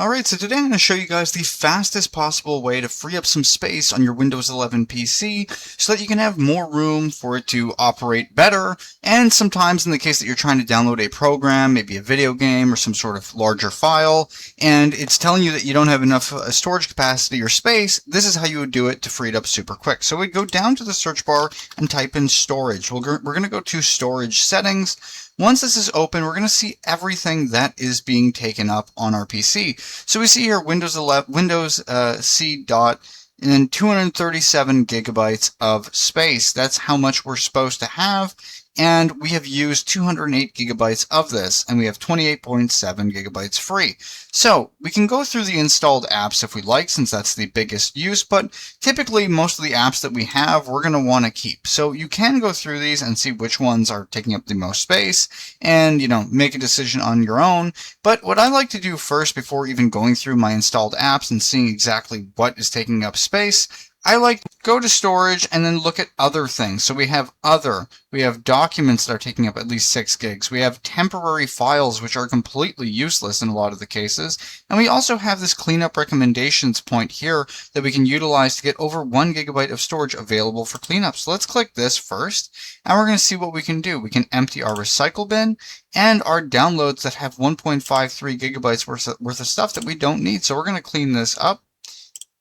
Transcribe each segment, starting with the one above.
Alright, so today I'm going to show you guys the fastest possible way to free up some space on your Windows 11 PC so that you can have more room for it to operate better, and sometimes in the case that you're trying to download a program, maybe a video game or some sort of larger file, and it's telling you that you don't have enough storage capacity or space, this is how you would do it to free it up super quick. So we go down to the search bar and type in storage. We're going to go to storage settings. Once this is open, we're going to see everything that is being taken up on our PC. So we see here Windows 11, C dot, and then 237 gigabytes of space. That's how much we're supposed to have. And we have used 208 gigabytes of this, and we have 28.7 gigabytes free. So we can go through the installed apps if we like, since that's the biggest use, but typically most of the apps that we have, we're going to want to keep. So you can go through these and see which ones are taking up the most space and, make a decision on your own. But what I like to do first, before even going through my installed apps and seeing exactly what is taking up space, I like to go to storage and then look at other things. So we have documents that are taking up at least 6 gigs. We have temporary files, which are completely useless in a lot of the cases. And we also have this cleanup recommendations point here that we can utilize to get over 1 gigabyte of storage available for cleanup. So let's click this first, and we're going to see what we can do. We can empty our recycle bin and our downloads that have 1.53 gigabytes worth of stuff that we don't need. So we're going to clean this up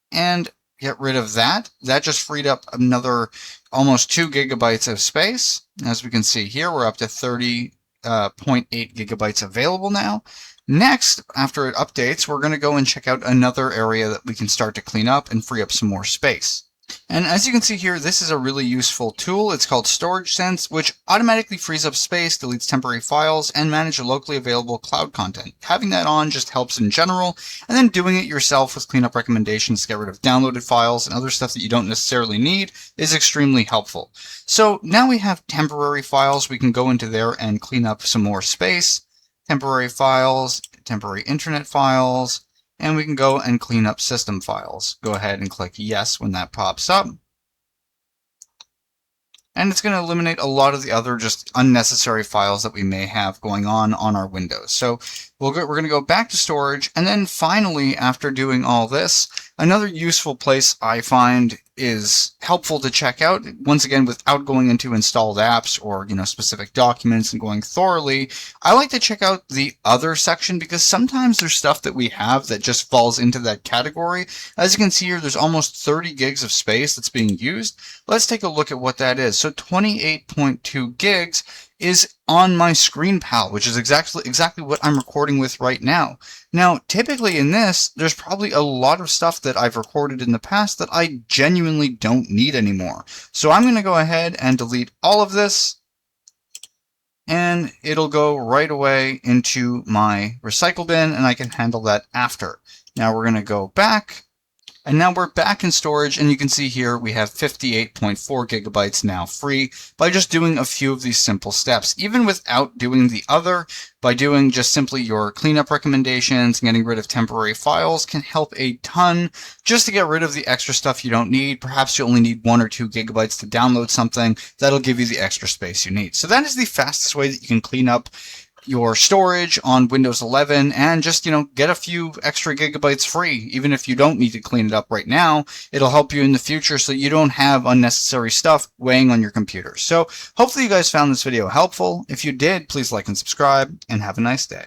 and get rid of that. That just freed up another almost 2 gigabytes of space. As we can see here, we're up to 30.8 gigabytes available now. Next, after it updates, we're going to go and check out another area that we can start to clean up and free up some more space. And as you can see here, this is a really useful tool. It's called Storage Sense, which automatically frees up space, deletes temporary files, and manages locally available cloud content. Having that on just helps in general, and then doing it yourself with cleanup recommendations to get rid of downloaded files and other stuff that you don't necessarily need is extremely helpful. So now we have temporary files. We can go into there and clean up some more space. Temporary files, temporary internet files, and we can go and clean up system files. Go ahead and click yes when that pops up. And it's going to eliminate a lot of the other just unnecessary files that we may have going on our Windows. So we're going to go back to storage, and then finally, after doing all this, another useful place I find is helpful to check out, once again, without going into installed apps or, specific documents and going thoroughly, I like to check out the other section, because sometimes there's stuff that we have that just falls into that category. As you can see here, there's almost 30 gigs of space that's being used. Let's take a look at what that is. So 28.2 gigs is on my ScreenPal, which is exactly what I'm recording with right now. Now, typically in this, there's probably a lot of stuff that I've recorded in the past that I genuinely don't need anymore. So I'm going to go ahead and delete all of this, and it'll go right away into my recycle bin, and I can handle that after. Now we're going to go back. And now we're back in storage, and you can see here we have 58.4 gigabytes now free by just doing a few of these simple steps. Even without doing the other, by doing just simply your cleanup recommendations and getting rid of temporary files can help a ton just to get rid of the extra stuff you don't need. Perhaps you only need 1 or 2 gigabytes to download something. That'll give you the extra space you need. So that is the fastest way that you can clean up your storage on Windows 11 and just, get a few extra gigabytes free. Even if you don't need to clean it up right now, it'll help you in the future so you don't have unnecessary stuff weighing on your computer. So hopefully you guys found this video helpful. If you did, please like and subscribe, and have a nice day.